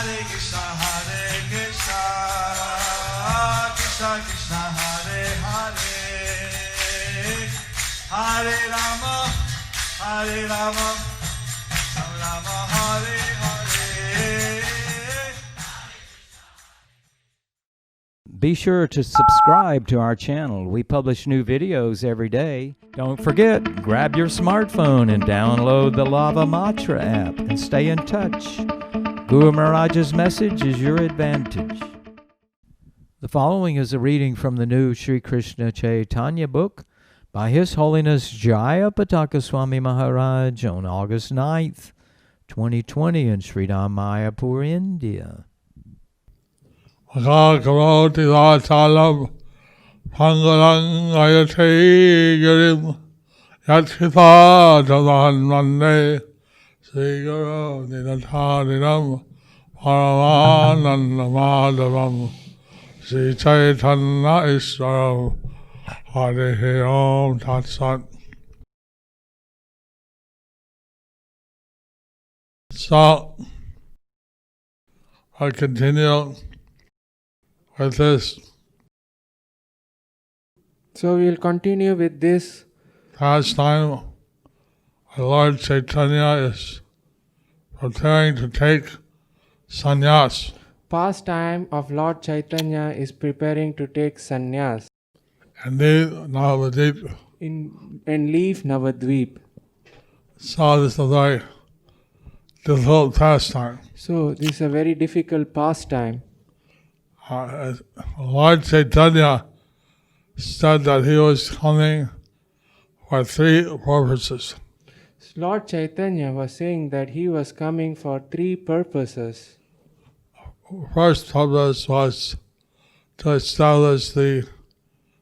Krishna Krishna Hare Hare Hare Rama Rama Hare Hare. Be sure to subscribe to our channel. We publish new videos every day. Don't forget, grab your smartphone and download the Lava Matra app and stay in touch. Guru Maharaj's message is your advantage. The following is a reading from the new Sri Krishna Chaitanya book by His Holiness Jaya Pataka Swami Maharaj on August 9th, 2020 in Sridham, Mayapur, India. Karoti Vachalam Pangalang Ayate Girim Yatchita Jadan Mande Sri Guru Ninatharinam Paramananda Madhavam Sri Chaitanya Iswaram Hare Om Tat Sat. So, I continue with this. So we will continue with this Pastime. Lord Chaitanya is preparing to take sannyas. pastime of Lord Chaitanya is preparing to take sannyas And leave Navadvip. and leave Navadvip. So this is a very difficult pastime. So this is a very difficult pastime. Lord Chaitanya said that he was coming for three purposes. Lord Chaitanya was saying that he was coming for three purposes. First purpose was to establish the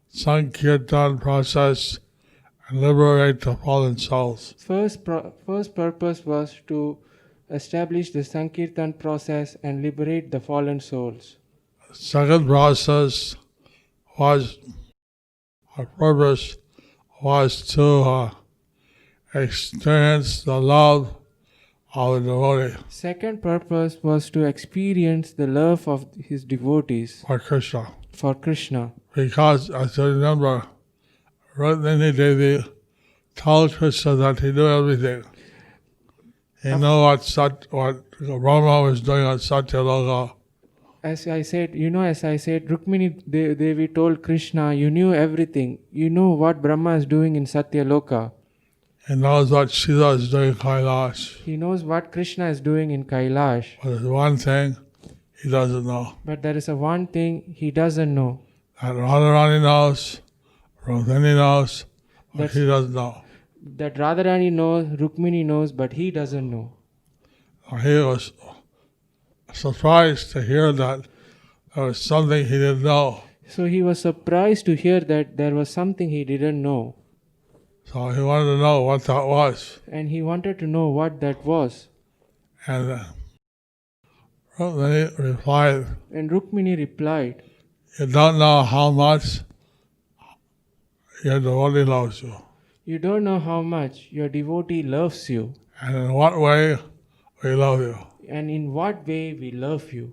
Sankirtan process and liberate the fallen souls. First purpose was to establish the Sankirtan process and liberate the fallen souls. Second process was, our purpose was to experience the love of the devotee Second purpose was to experience the love of his devotees for Krishna. for Krishna. Because, as you remember, Rukmini Devi told Krishna that he knew everything. He knew what Brahma was doing on Satyaloka. As I said, Rukmini Devi told Krishna, you knew everything. You know what Brahma is doing in Satyaloka. He knows what Shiva is doing in Kailash. He knows what Krishna is doing in Kailash. But there's one thing he doesn't know. But there is a one thing he doesn't know. That Radharani knows, Rukmini knows, but That's- he doesn't know. That Radharani knows, Rukmini knows, but he doesn't know. He was surprised to hear that there was something he didn't know. So he was surprised to hear that there was something he didn't know. So he wanted to know what that was. And he wanted to know what that was. And Rukmini replied, And Rukmini replied, you don't know how much your devotee loves you. you don't know how much your devotee loves you. And in what way we love you. And in what way we love you.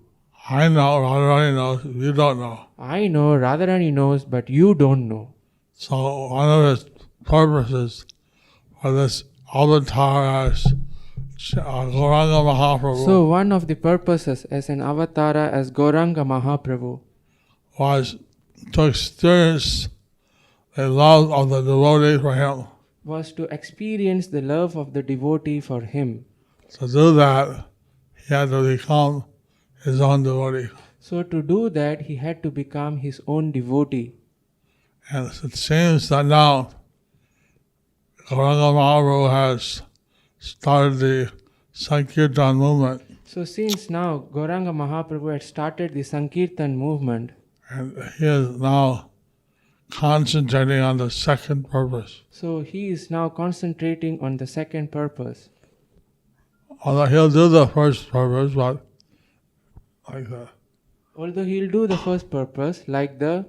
I know, Radharani knows, you don't know. I know, Radharani knows, but you don't know. So one of his purposes for this avatar as Gauranga Mahaprabhu So one of the purposes as an avatara as Gauranga Mahaprabhu was to experience the love of the devotee for him. was to experience the love of the devotee for him. To do that, he had to become his own devotee. So to do that, he had to become his own devotee. And it seems that now Gauranga Mahaprabhu has started the Sankirtan movement, So since now Gauranga Mahaprabhu had started the Sankirtan movement, and he is now concentrating on the second purpose. so he is now concentrating on the second purpose. Although he'll do the first purpose, but like that. Although he'll do the first purpose, like the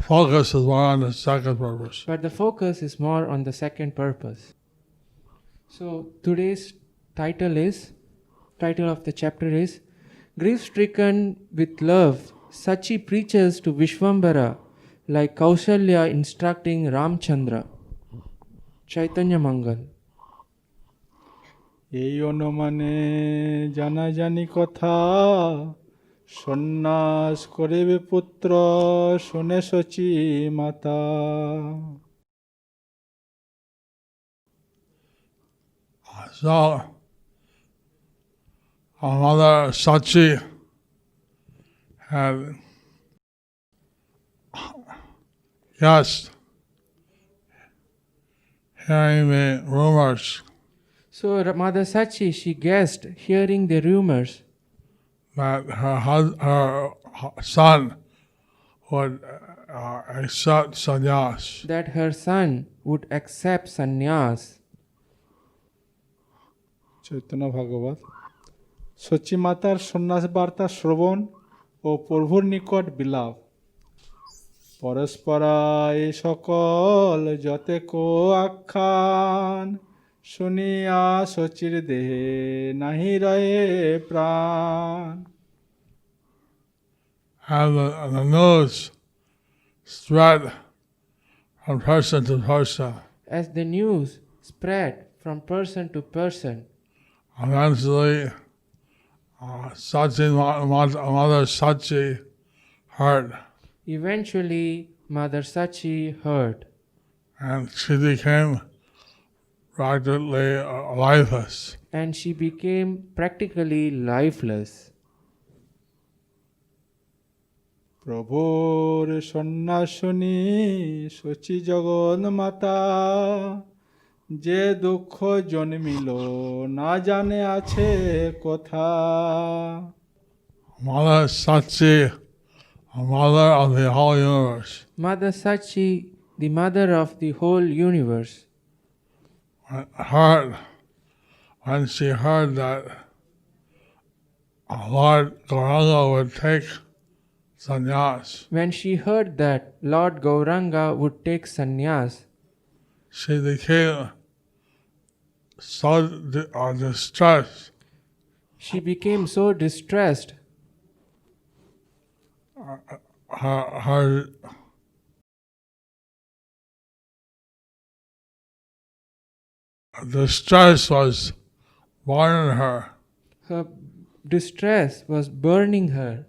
focus is more on the second purpose. but the focus is more on the second purpose. So today's title is title of the chapter is Grief-stricken with love, Sachi preaches to Vishwambara like Kausalya instructing Ramchandra. Chaitanya Mangal. এই অনুমানে জানাজানি কথা সন্ন্যাস করিবে পুত্র শুনে শচী মাতা। So, our mother Sachi had guessed, hearing the rumors So Mother Sachi, she guessed, hearing the rumors, that her son would accept sannyas. that her son would accept sannyas. Chaitanya ভাগবত। শচী মাতার সন্ন্যাস বার্তা শ্রবণ ও প্রভুর নিকট বিলাপ, পরস্পরা এই সকল যতে কো আখ্যান, শুনিয়া শচীর দেহে নাহি রয়ে প্রাণ। And the news spread from person to person. As the news spread from person to person, Eventually, Mother Sachi heard, eventually Mother Sachi heard, and she became practically lifeless. and she became practically lifeless. প্রভুর সন্ন্যাস শুনি শচী জগন মাতা, যে দুঃখ জন্মিল না জানে আছে কোথা। Mother Sachi, a mother of the whole universe, Mother Sachi, the mother of the whole universe, when she heard that Lord Gauranga would take sannyas, when she heard that Lord Gauranga would take sannyas, she became so distressed. she became so distressed. Her distress was burning her, Her distress was burning her,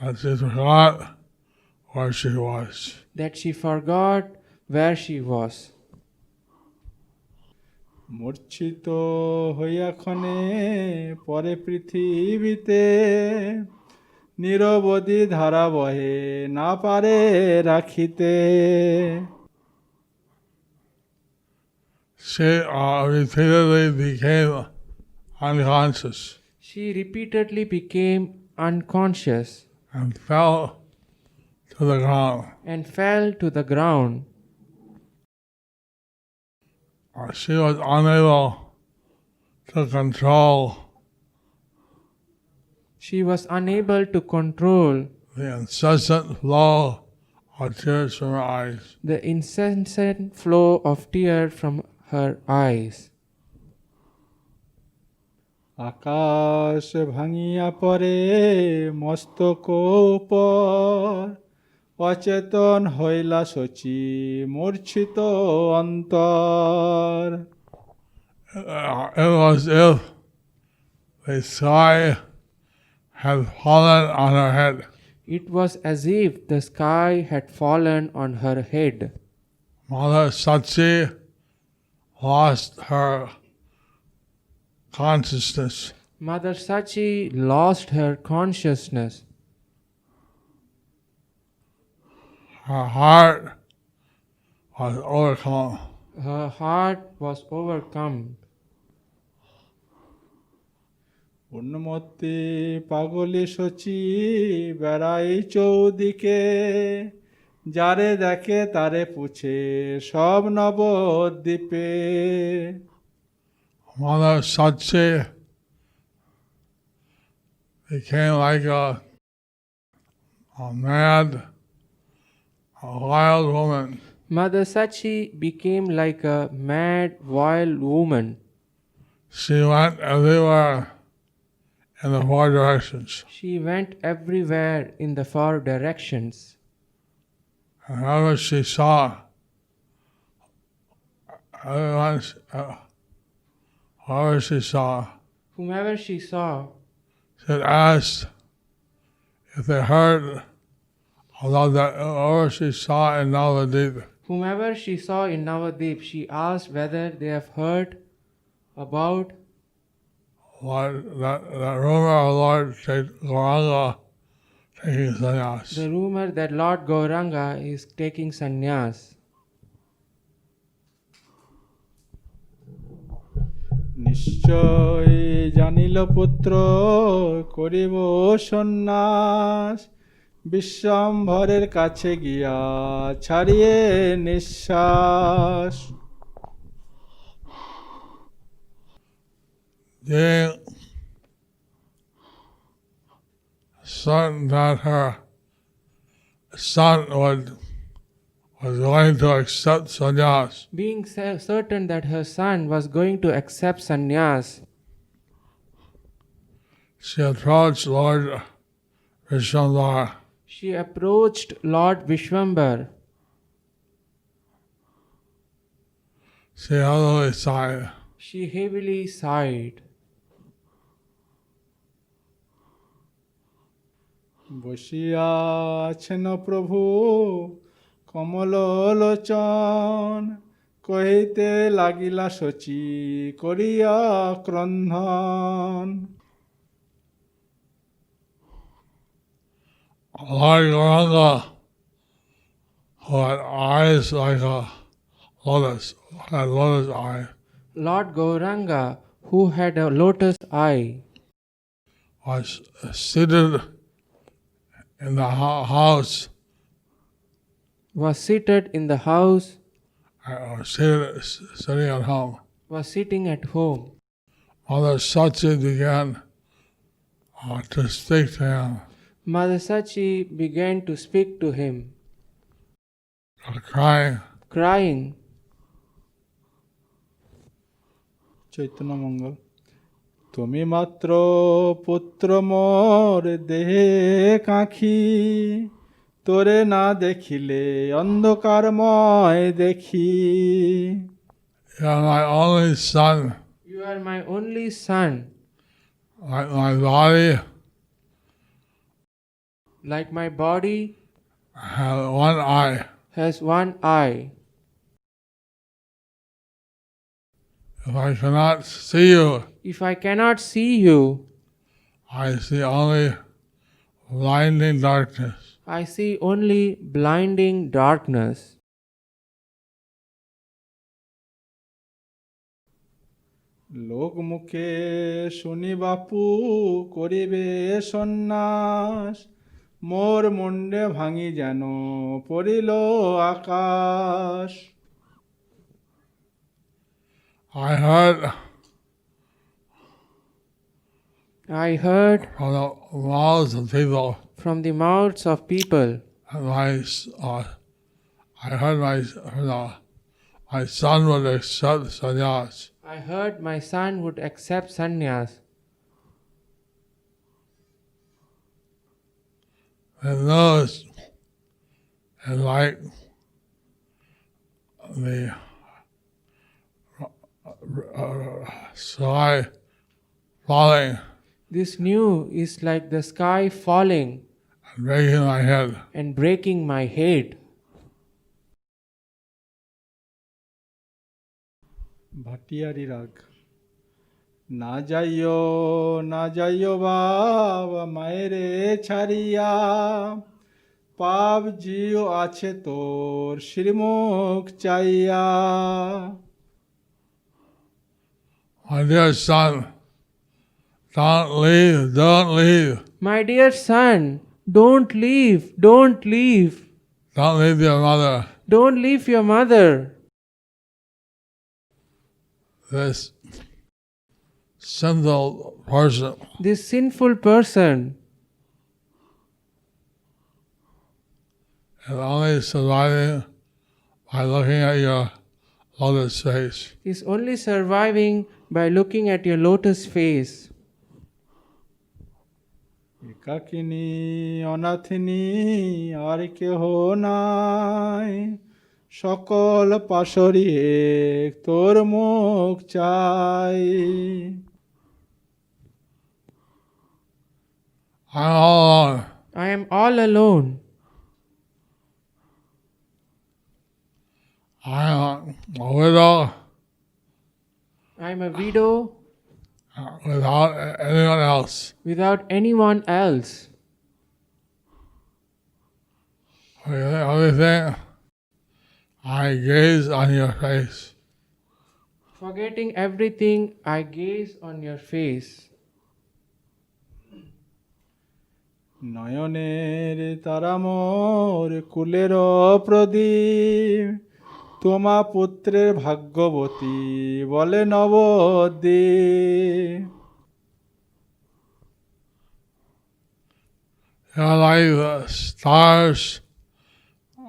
that she forgot where she was. that she forgot where she was. মূর্ছিত হইয়াক্ষণে পরে পৃথিবীতে, নিরবধি ধারা বহে না পারে রাখিতে। She repeatedly became unconscious She repeatedly became unconscious and fell to the ground. and fell to the ground. She was unable to control She was unable to control the incessant flow of tears from her eyes. the incessant flow of tears from her eyes. আকাশ ভাঙিয়া পড়ে মস্তক উপর, অচেতন হইলা শচী মূর্ছিত অন্তর। It was if the sky had fallen on her head. It was as if the sky had fallen on her head. Mother Sachi lost her consciousness. Mother Sachi lost her consciousness. Her heart was overcome. Her heart was overcome. উন্মত্তি পাগলি শচী বেড়াই চৌদিকে, যারে দেখে তারে পুছে সব নবদ্বীপে। Mother Sachi became like a mad, a wild woman. Mother Sachi became like a mad, wild woman. She went everywhere in the four directions. She went everywhere in the four directions. And wherever she saw, wherever she saw, Whomever she saw, she had asked if they heard about that, wherever she saw in Navadip. whomever she saw in Navadip, she asked whether they have heard about What that rumor of Lord Gauranga taking sannyas. the rumor that Lord Gauranga is taking sannyas. নিশ্চয় জানিল পুত্র করিব সন্ন্যাস বিশ্বম্ভরের কাছে গিয়া ছাড়িয়ে নিঃশ্বাস Being certain that her son was going to accept sannyas, Being certain that her son was going to accept sannyas, she approached Lord Vishwambara. she approached Lord Vishwambar. She heavily sighed. She heavily sighed. বসিয়া আছেন প্রভু কমল লোচন কহিতে লাগিলা শচী করিয়া ক্রন্ধন Lord Gauranga, who had eyes like a lotus, had lotus eye, Lord Gauranga, who had a lotus eye, was seated in the house, was seated in the house, or sitting at home. was sitting at home. Mother Sachi began to speak to him, Mother Sachi began to speak to him, crying. crying. Chaitanya মঙ্গল তুমি মাত্র পুত্র মোর দেহে কাঁখি তোরে না দেখিলে অন্ধকারময় দেখি You are my only son. You are my only son. Like my body Like my body has one eye. has one eye. If I cannot see you, If I cannot see you, I see only blinding darkness. I see only blinding darkness. লোক মুখে শুনি বাপু করিবে সন্ন্যাস মোর মুন্ডে ভাঙি যেন পড়িল আকাশ I heard from the mouths of people, from the mouths of people and I heard my son would accept sannyas. I heard my son would accept sannyas. And those, and like the sky falling This new is like the sky falling and breaking my head. and breaking my head. Bhatiary রাগ না যাইও বাবা মায়েরে ছাড়িয়া পাপ জিও আছে তোর শ্রীমুখ চাইয়া My dear son, don't leave. My dear son, don't leave, don't leave. Don't leave your mother. Don't leave your mother. This sinful person This sinful person is only surviving by looking at your lotus face. is only surviving by looking at your lotus face. একাকিনী অনাথিনী আর কেহ নাই, সকল পাশরি এক তোর মুখ চাই। I'm all alone. I am all alone. I am a widow I am a widow without anyone else. without anyone else. Everything I gaze on your face. Forgetting everything, I gaze on your face. নয়নের তারা মোর কুলের প্রদীপ, তোমা পুত্রের ভাগ্যবতী বলে Nabadwip. You're like the stars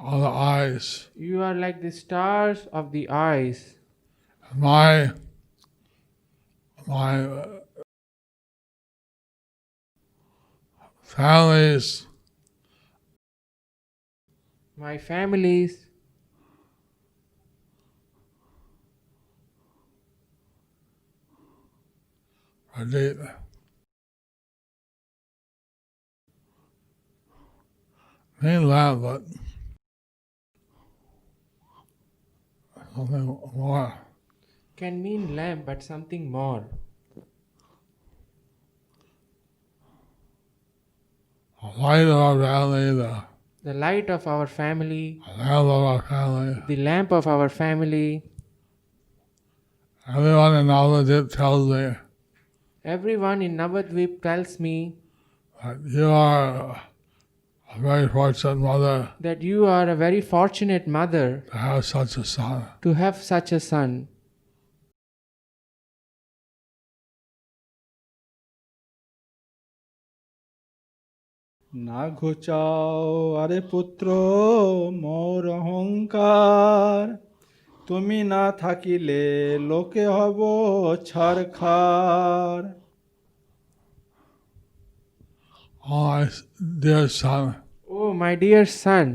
of the eyes. You are like the stars of the eyes. My families My families are deep. Mean that, but something more. can mean lamp, but something more. The light of our family, The light of our family, the lamp of our family. the lamp of our family. Everyone in Navadip tells me Everyone in Navadvip tells me that you are a very fortunate mother that you are a very fortunate mother to have such a son. to have such a son. না ঘুচাও আরে পুত্র মোর অহংকার, তুমি না থাকিলে লোকে হব ছারখার। Oh, my dear son, Oh, my dear son,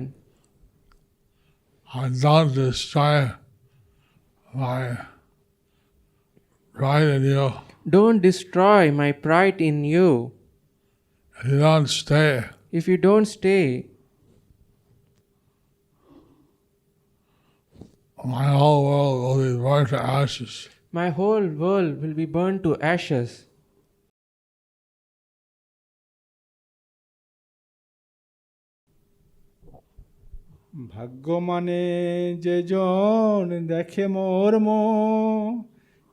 don't destroy my pride in you. don't destroy my pride in you. If you don't stay, If you don't stay, my whole world will be burned to ashes. my whole world will be burned to ashes. ভাগ্য মানে যে জন দেখে মোর মুখ,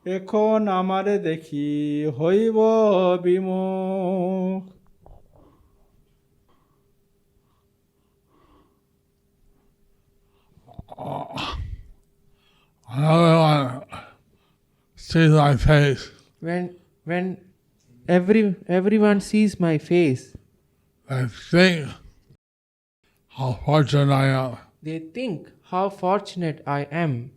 এখন আমারে দেখি হইব বিমুখ। Everyone sees my face. When everyone sees my face, They think how fortunate I am. they think how fortunate I am.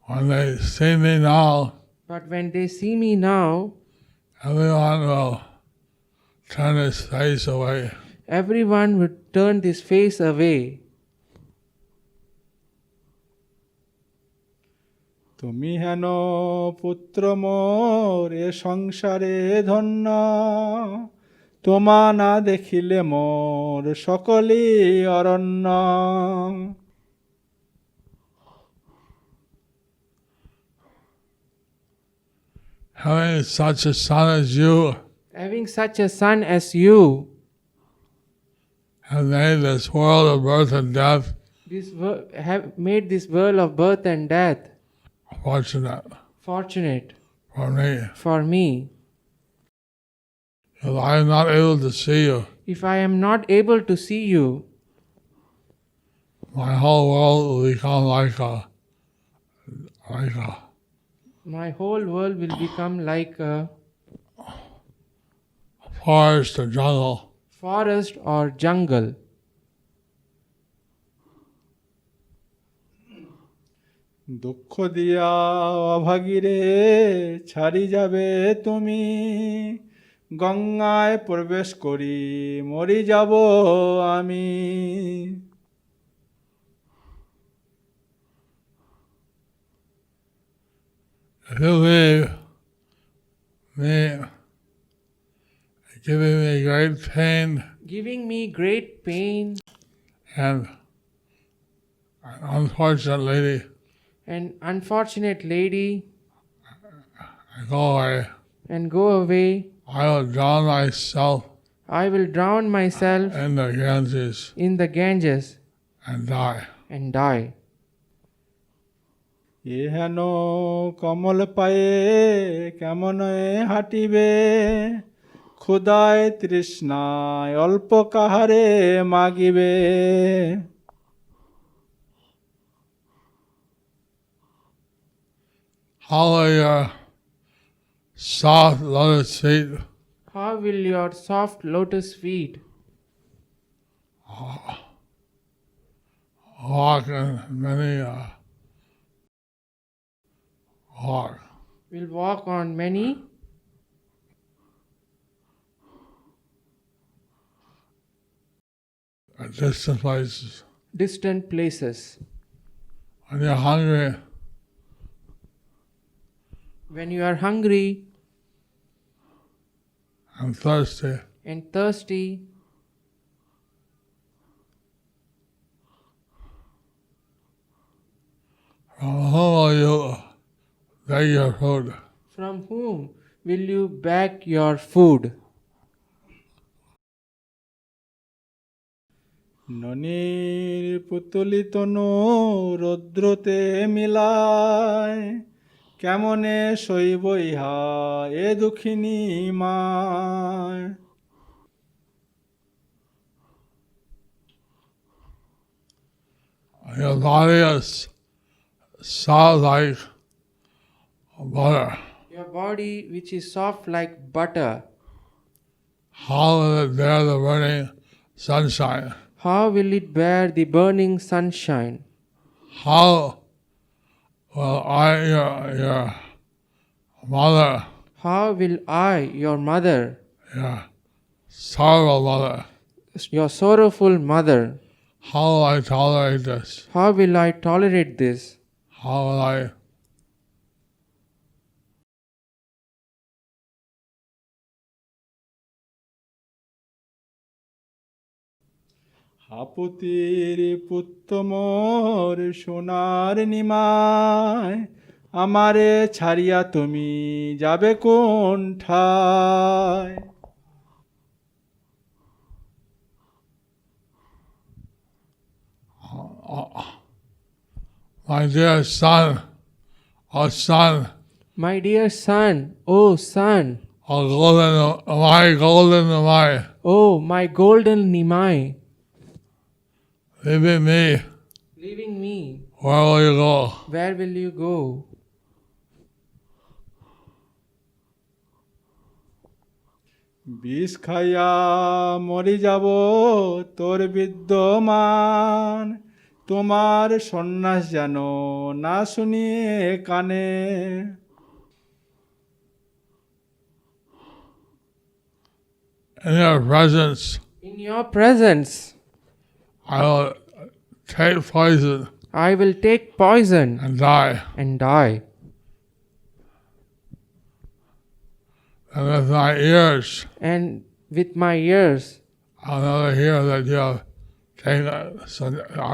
When they see me now, But when they see me now, everyone will turn his face away. everyone would turn this face away. তুমি হেন পুত্র মোর এ সংসারে ধন্য, তোমা না দেখিলে মোর সকলি অরণ্য। Having such a son as you Having such a son as you has made this world of birth and death have made this world of birth and death fortunate fortunate for me. for me. If I am not able to see you, If I am not able to see you, my whole world will become like a my whole world will become like a forest or jungle. forest or jungle. দুঃখ দিয়া অভাগীরে ছাড়ি যাবে তুমি, গঙ্গায় প্রবেশ করি মরি যাব আমি। If you leave me, giving me great pain giving me great pain and an unfortunate lady, and unfortunate lady, I go away. and go away. I will drown myself I will drown myself in the Ganges in the Ganges and die. and die. এহেন কমল পায়ে কেমন হাঁটিবে, ক্ষুধায় তৃষ্ণায় অল্প কাহারে মাগিবে। How will your soft lotus feet How will your soft lotus feet walk in many walk? will walk on many Distant places. distant places? When you're hungry, When you are hungry and thirsty, and thirsty, from whom will you beg your food? from whom will you beg your food? ননির Putali তনু রৌদ্রতে মিলায়, কেমনে শৈব ইহা এ দুঃখিনী মায়। Your body is soft like butter. Your body, which is soft like butter, How will it bear the burning sunshine? how will it bear the burning sunshine? How will I, your mother, How will I, your mother, your sorrowful mother, your sorrowful mother, how will I tolerate this? how will I tolerate this? How will I হাপুতির পুত্র মোর সোনার নিমায়, আমারে ছাড়িয়া তুমি যাবে কোন ঠায়। my dear son, oh son, My dear son, O son, oh golden Amai, O my golden Nimai, leaving me, leaving me, where will you go? where will you go? বিষ খাইয়া মরি যাব তোর বিদ্যমান, তোমার সন্ন্যাস যেন না শুনিয়ে কানে। In your presence, In your presence, I will take poison I will take poison and die. and die. And with my ears, And with my ears, I'll never hear that you have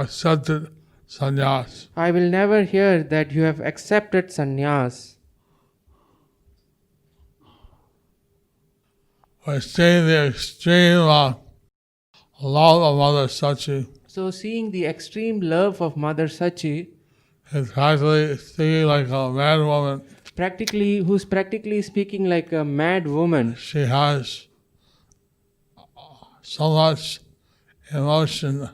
accepted sannyas. I will never hear that you have accepted sannyas. By seeing the extreme love of Mother Sachi, So, seeing the extreme love of Mother Sachi, is practically speaking like a mad woman. who's practically speaking like a mad woman. She has so much emotion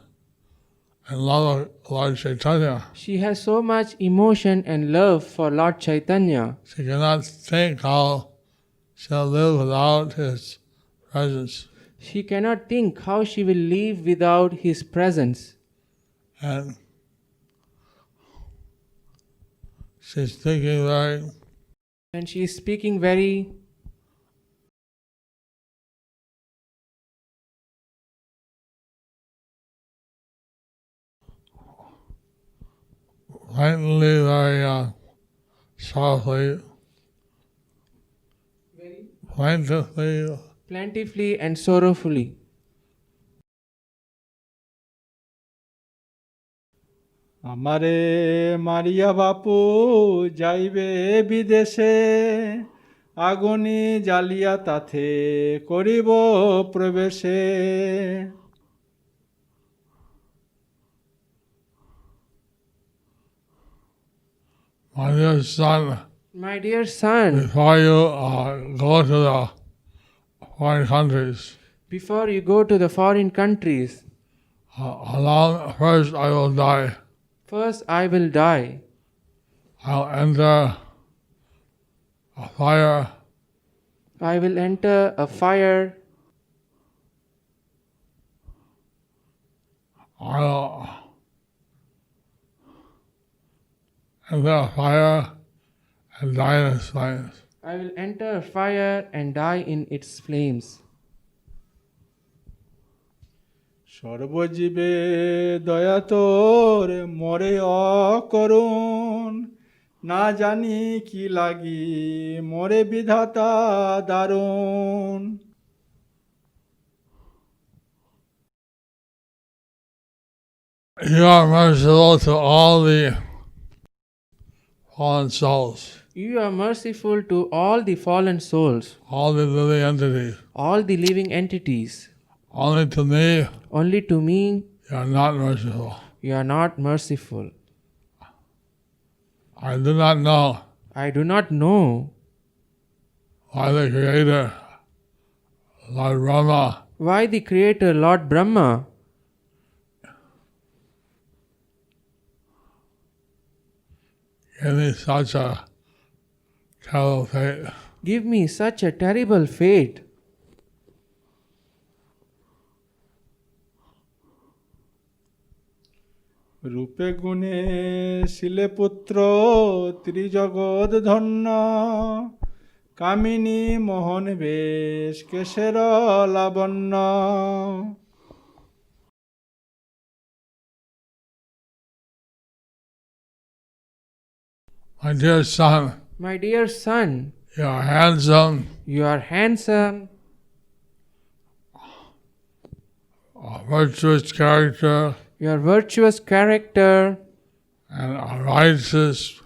and love of Lord Chaitanya. She has so much emotion and love for Lord Chaitanya. She cannot think how she'll live without his presence. She cannot think how she will live without his presence. And she's thinking very and she is speaking very lightly, very softly, plaintively. plentifully and sorrowfully. আমারে মারিয়া বাপু যাইবে বিদেশে, আগুনি জ্বালিয়া তাতে করিব প্রবেশে। My dear son, My dear son, before you go to the foreign countries, before you go to the foreign countries, first I will die. first I will die. I'll enter a fire. I will enter a fire. I'll enter a fire and die in its flames. I will enter a fire and die in its flames. সর্বজীবে দয়া তোর মরে অকরুণ, না জানি কি লাগি মরে বিধাতা দারুণ। You are merciful to all the fallen souls, You are merciful to all the fallen souls, all the living entities. all the living entities. Only to me, Only to me, you are not merciful. you are not merciful. I do not know I do not know why the Creator, Lord Brahma, why the Creator, Lord Brahma, gave me such a terrible fate. give me such a terrible fate. রূপে গুণে শিলে পুত্র ত্রিজগৎ ধন্য, কামিনী মোহন বেশ কেশের লাবণ্য। My dear son, My dear son, you are handsome, you are handsome, a virtuous character, your virtuous character, and a righteous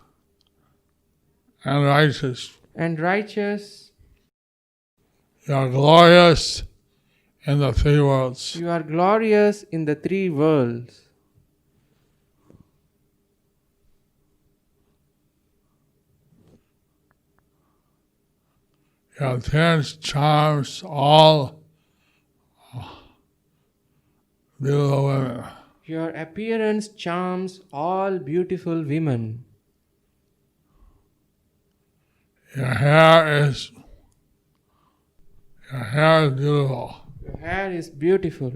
and righteous. and righteous. You are glorious in the three worlds. You are glorious in the three worlds. Your appearance charms all beautiful women. Your appearance charms all beautiful women. Your hair is beautiful. Your hair is beautiful.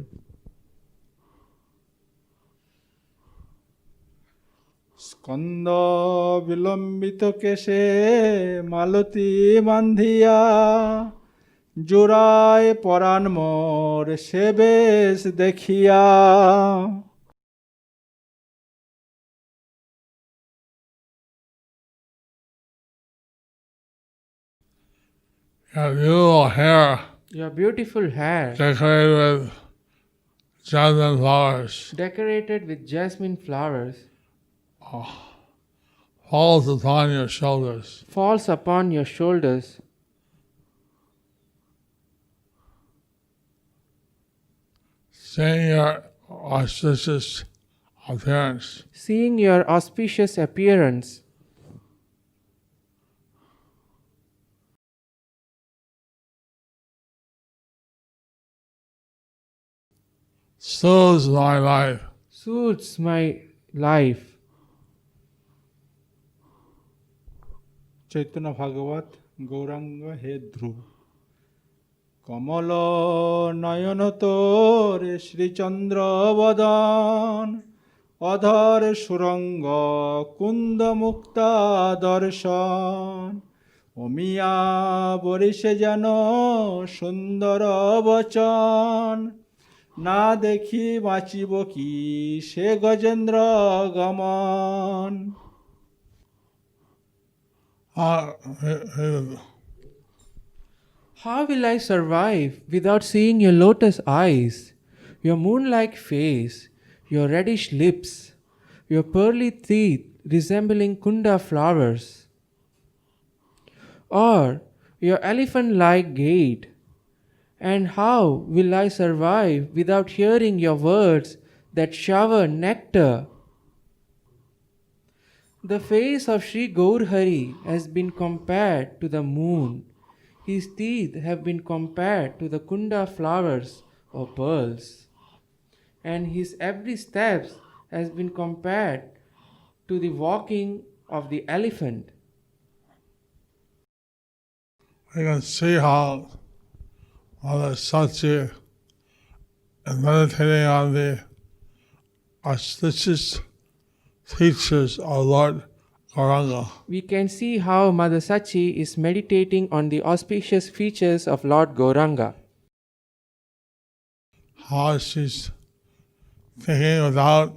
Skanda বিলম্বিত কেশে মালতী বান্ধিয়া, জোড়ায় পরাণ মোর সে বেশ দেখিয়া। Your beautiful hair Your beautiful hair, decorated with jasmine flowers decorated with jasmine flowers, falls upon your shoulders. falls upon your shoulders. Seeing your auspicious appearance, Seeing your auspicious appearance, soothes my life. soothes my life. Chaitanya ভাগবত গৌরাঙ্গ হে ধ্রুব। কমল নয়ন তোর শ্রীচন্দ্র বদন, অধর সুরঙ্গ কুন্দ মুক্তা দর্শন অমিয়া বরিশে যেন সুন্দর বচন না দেখি বাঁচিব কি সে গজেন্দ্র গমন How will I survive without seeing your lotus eyes, your moon-like face, your reddish lips, your pearly teeth resembling kunda flowers, or your elephant-like gait? And how will I survive without hearing your words that shower nectar? The face of Sri Gaurhari has been compared to the moon. His teeth have been compared to the kunda flowers or pearls. And his every step has been compared to the walking of the elephant. We can see how Mother Sachi is meditating on the auspicious features of Lord Gauranga. We can see how Mother Sachi is meditating on the auspicious features of Lord Gauranga. How she's thinking without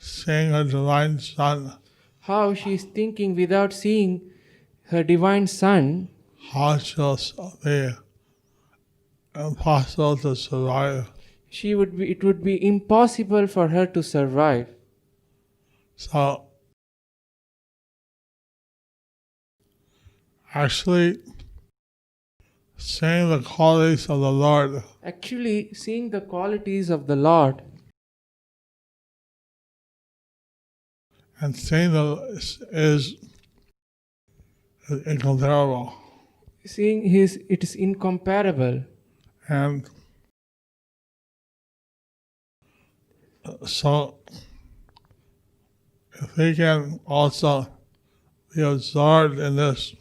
seeing her divine son. How she is thinking without seeing her divine son. How she'll be impossible to survive. It would be impossible for her to survive. So, actually, seeing the qualities of the Lord Actually, seeing the qualities of the Lord and seeing is incomparable. Seeing it is incomparable. And so, if we can also be absorbed in this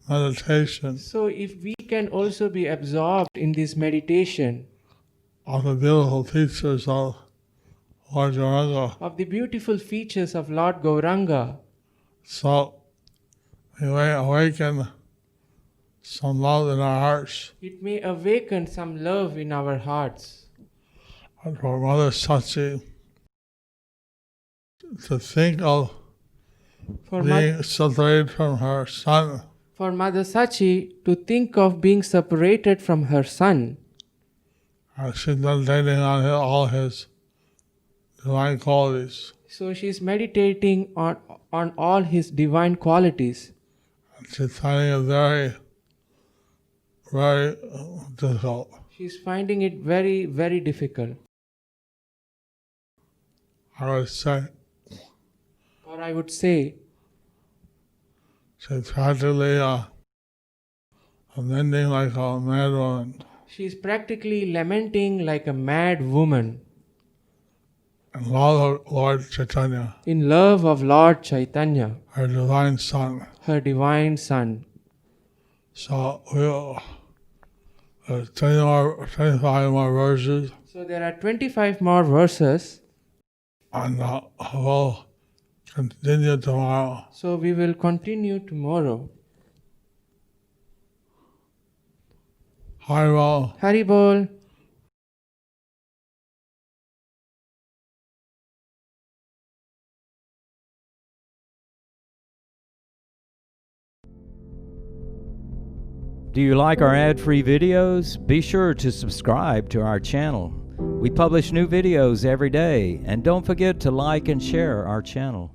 meditation So if we can also be absorbed in this meditation of the beautiful features of Lord Gauranga, of the beautiful features of Lord Gauranga, so we may awaken some love in our hearts. it may awaken some love in our hearts. And for Mother Sachi to think of For, being separated from her son, for Mother Sachi to think of being separated from her son. she's meditating on all his divine qualities. So she is meditating on all his divine qualities. She's finding it very, very difficult. She is finding it very, very difficult. I would say Or I would say, she's practically amending like a mad woman. she is practically lamenting like a mad woman In love of Lord Chaitanya, in love of Lord Chaitanya, her divine son. her divine son. So we'll 25 more verses, So there are 25 more verses. and we'll continue tomorrow. So we will continue tomorrow. Haribol. Haribol. Do you like our ad-free videos? Be sure to subscribe to our channel. We publish new videos every day, and don't forget to like and share our channel.